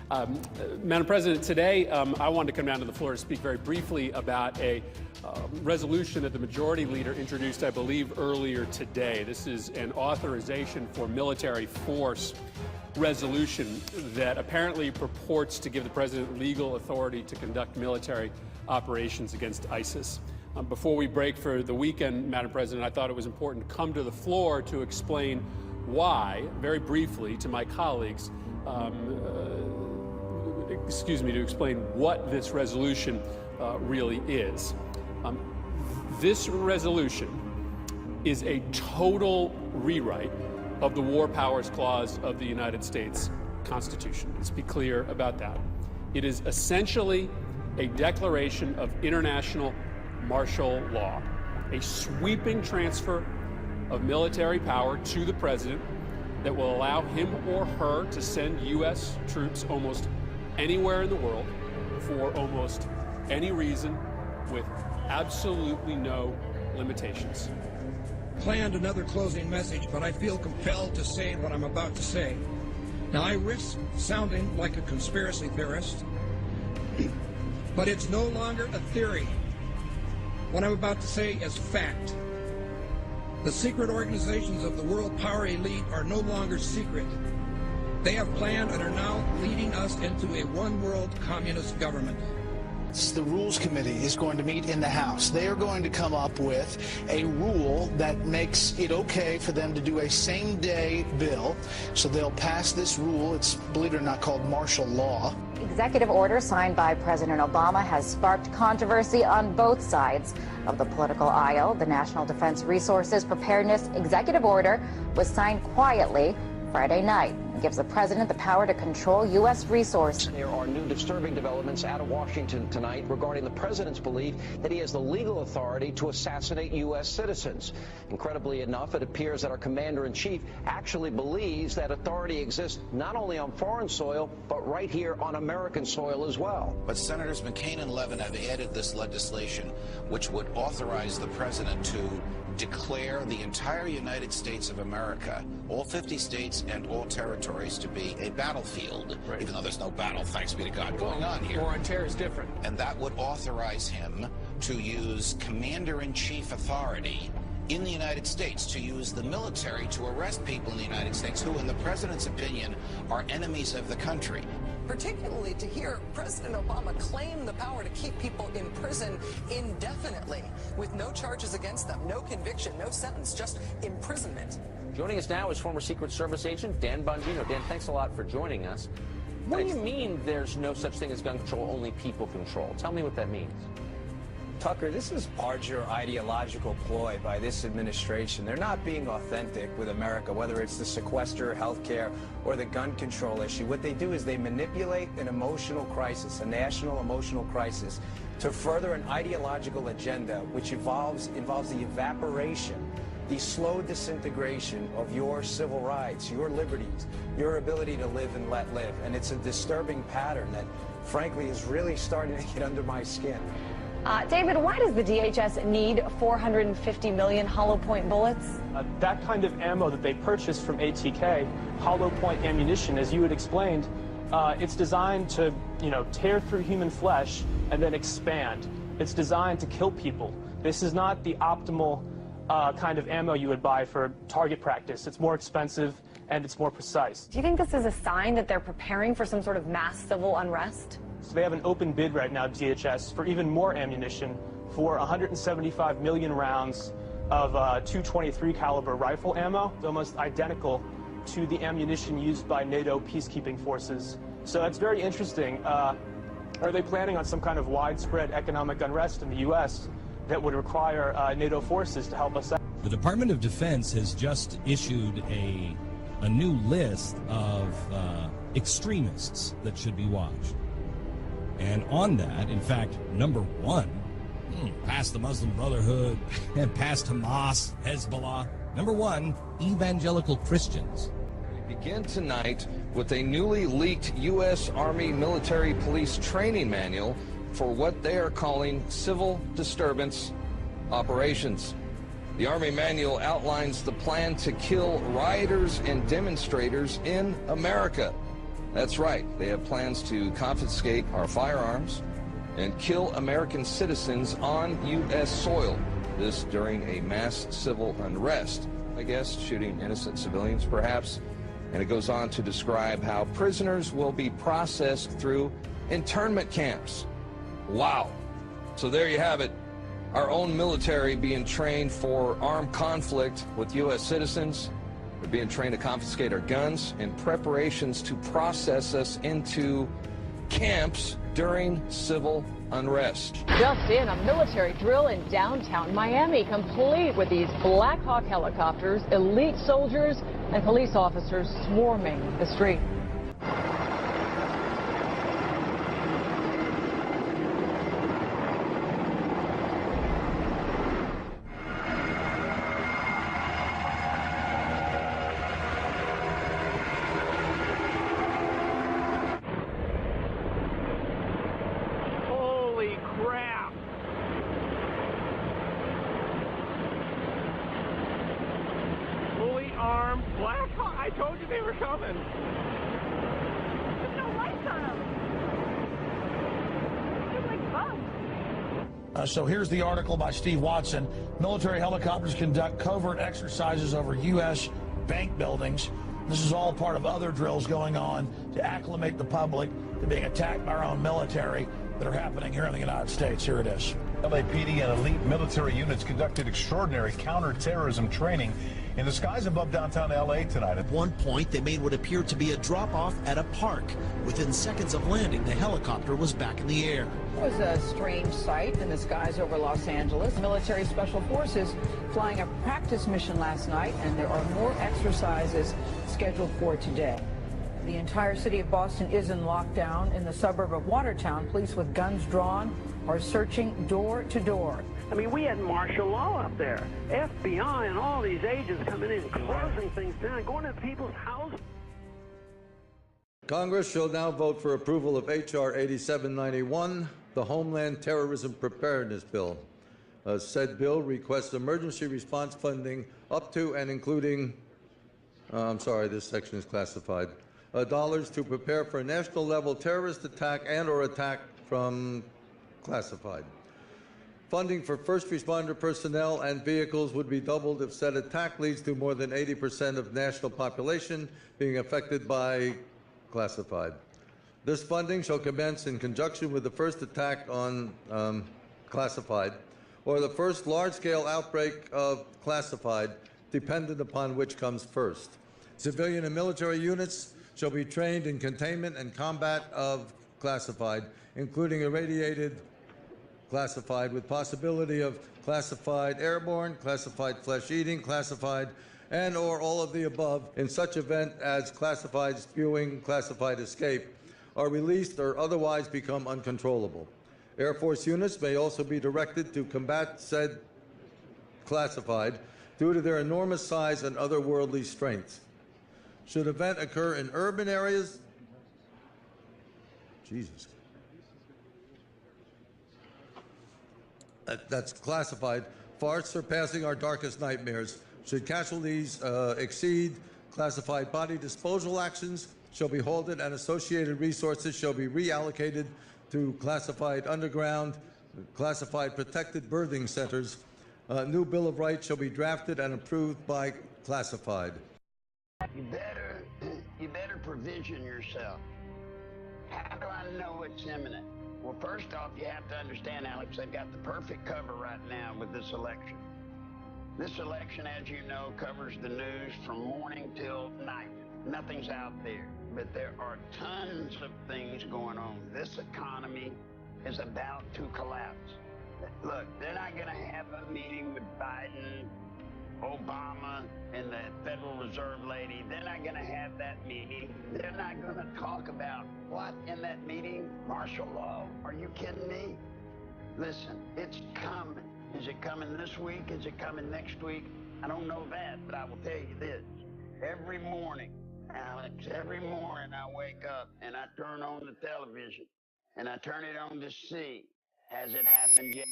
Madam President, today I wanted to come down to the floor to speak very briefly about a resolution that the majority leader introduced, I believe, earlier today. This is an authorization for military force resolution that apparently purports to give the president legal authority to conduct military operations against ISIS. Before we break for the weekend, Madam President, I thought it was important to come to the floor to explain why, very briefly, to my colleagues, to explain what this resolution really is. This resolution is a total rewrite of the War Powers Clause of the United States Constitution. Let's be clear about that. It is essentially a declaration of international martial law, a sweeping transfer of military power to the president that will allow him or her to send U.S. troops almost anywhere in the world for almost any reason with absolutely no limitations. Planned another closing message, but I feel compelled to say what I'm about to say. Now, I risk sounding like a conspiracy theorist, but it's no longer a theory. What I'm about to say is fact. The secret organizations of the world power elite are no longer secret. They have planned and are now leading us into a one-world communist government. The Rules Committee is going to meet in the House. They are going to come up with a rule that makes it okay for them to do a same-day bill. So they'll pass this rule. It's, believe it or not, called martial law. Executive order signed by President Obama has sparked controversy on both sides of the political aisle. The National Defense Resources Preparedness Executive Order was signed quietly Friday night. It gives the president the power to control U.S. resources. There are new disturbing developments out of Washington tonight regarding the president's belief that he has the legal authority to assassinate U.S. citizens. Incredibly enough, it appears that our commander-in-chief actually believes that authority exists not only on foreign soil, but right here on American soil as well. But Senators McCain and Levin have added this legislation, which would authorize the president to declare the entire United States of America, all 50 states and all territories, to be a battlefield, right, even though there's no battle, thanks be to God, going on here. War on terror is different. And that would authorize him to use commander-in-chief authority in the United States, to use the military to arrest people in the United States who, in the president's opinion, are enemies of the country. Particularly to hear President Obama claim the power to keep people in prison indefinitely with no charges against them, no conviction, no sentence, just imprisonment. Joining us now is former Secret Service agent Dan Bongino. Dan, thanks a lot for joining us. What do you mean there's no such thing as gun control, only people control? Tell me what that means. Tucker, this is larger ideological ploy by this administration. They're not being authentic with America, whether it's the sequester, healthcare, or the gun control issue. What they do is they manipulate an emotional crisis, a national emotional crisis, to further an ideological agenda which involves the evaporation, the slow disintegration of your civil rights, your liberties, your ability to live and let live. And it's a disturbing pattern that, frankly, is really starting to get under my skin. David, why does the DHS need 450 million hollow point bullets? That kind of ammo that they purchased from ATK, hollow point ammunition, as you had explained, it's designed to, tear through human flesh and then expand. It's designed to kill people. This is not the optimal kind of ammo you would buy for target practice. It's more expensive and it's more precise. Do you think this is a sign that they're preparing for some sort of mass civil unrest? So they have an open bid right now, DHS, for even more ammunition, for 175 million rounds of .223 caliber rifle ammo, almost identical to the ammunition used by NATO peacekeeping forces. So that's very interesting. Are they planning on some kind of widespread economic unrest in the U.S. that would require NATO forces to help us out? The Department of Defense has just issued a new list of extremists that should be watched. And on that, in fact, number one, past the Muslim Brotherhood and past Hamas, Hezbollah, number one, evangelical Christians. We begin tonight with a newly leaked U.S. Army military police training manual for what they are calling civil disturbance operations. The Army manual outlines the plan to kill rioters and demonstrators in America. That's right, they have plans to confiscate our firearms and kill American citizens on U.S. soil. This during a mass civil unrest, I guess, shooting innocent civilians perhaps. And it goes on to describe how prisoners will be processed through internment camps. Wow. So there you have it. Our own military being trained for armed conflict with U.S. citizens. They're being trained to confiscate our guns in preparations to process us into camps during civil unrest. Just in, a military drill in downtown Miami, complete with these Black Hawk helicopters, elite soldiers, and police officers swarming the street. Black Hawk? I told you they were coming. There's no lights on them. They're like bugs. So here's the article by Steve Watson. Military helicopters conduct covert exercises over U.S. bank buildings. This is all part of other drills going on to acclimate the public to being attacked by our own military that are happening here in the United States. Here it is. LAPD and elite military units conducted extraordinary counterterrorism training in the skies above downtown LA tonight. At one point, they made what appeared to be a drop-off at a park. Within seconds of landing, the helicopter was back in the air. It was a strange sight in the skies over Los Angeles. Military Special Forces flying a practice mission last night, and there are more exercises scheduled for today. The entire city of Boston is in lockdown. In the suburb of Watertown, police with guns drawn are searching door to door. I mean, we had martial law up there. FBI and all these agents coming in, closing things down, going to people's houses. Congress shall now vote for approval of H.R. 8791, the Homeland Terrorism Preparedness Bill. Said bill requests emergency response funding up to and including, I'm sorry, this section is classified, dollars to prepare for a national level terrorist attack and or attack from classified. Funding for first responder personnel and vehicles would be doubled if said attack leads to more than 80% of national population being affected by classified. This funding shall commence in conjunction with the first attack on classified or the first large-scale outbreak of classified, dependent upon which comes first. Civilian and military units shall be trained in containment and combat of classified, including irradiated classified with possibility of classified airborne, classified flesh-eating, classified, and or all of the above in such event as classified spewing, classified escape, are released or otherwise become uncontrollable. Air Force units may also be directed to combat said classified due to their enormous size and otherworldly strengths. Should event occur in urban areas, Jesus, that's classified, far surpassing our darkest nightmares. Should casualties exceed classified body disposal actions, shall be halted and associated resources shall be reallocated to classified underground, classified protected birthing centers. New Bill of Rights shall be drafted and approved by classified. You better provision yourself. How do I know it's imminent? Well, first off, you have to understand, Alex, they've got the perfect cover right now with this election. This election, as you know, covers the news from morning till night. Nothing's out there, but there are tons of things going on. This economy is about to collapse. Look, they're not going to have a meeting with Biden, Obama, and the Federal Reserve lady. They're not going to have that meeting. They're not going to talk about what in that meeting? Martial law? Are you kidding me? Listen, it's coming. Is it coming this week? Is it coming next week? I don't know that, but I will tell you this. Every morning, Alex, every morning I wake up and I turn on the television and I turn it on to see, has it happened yet?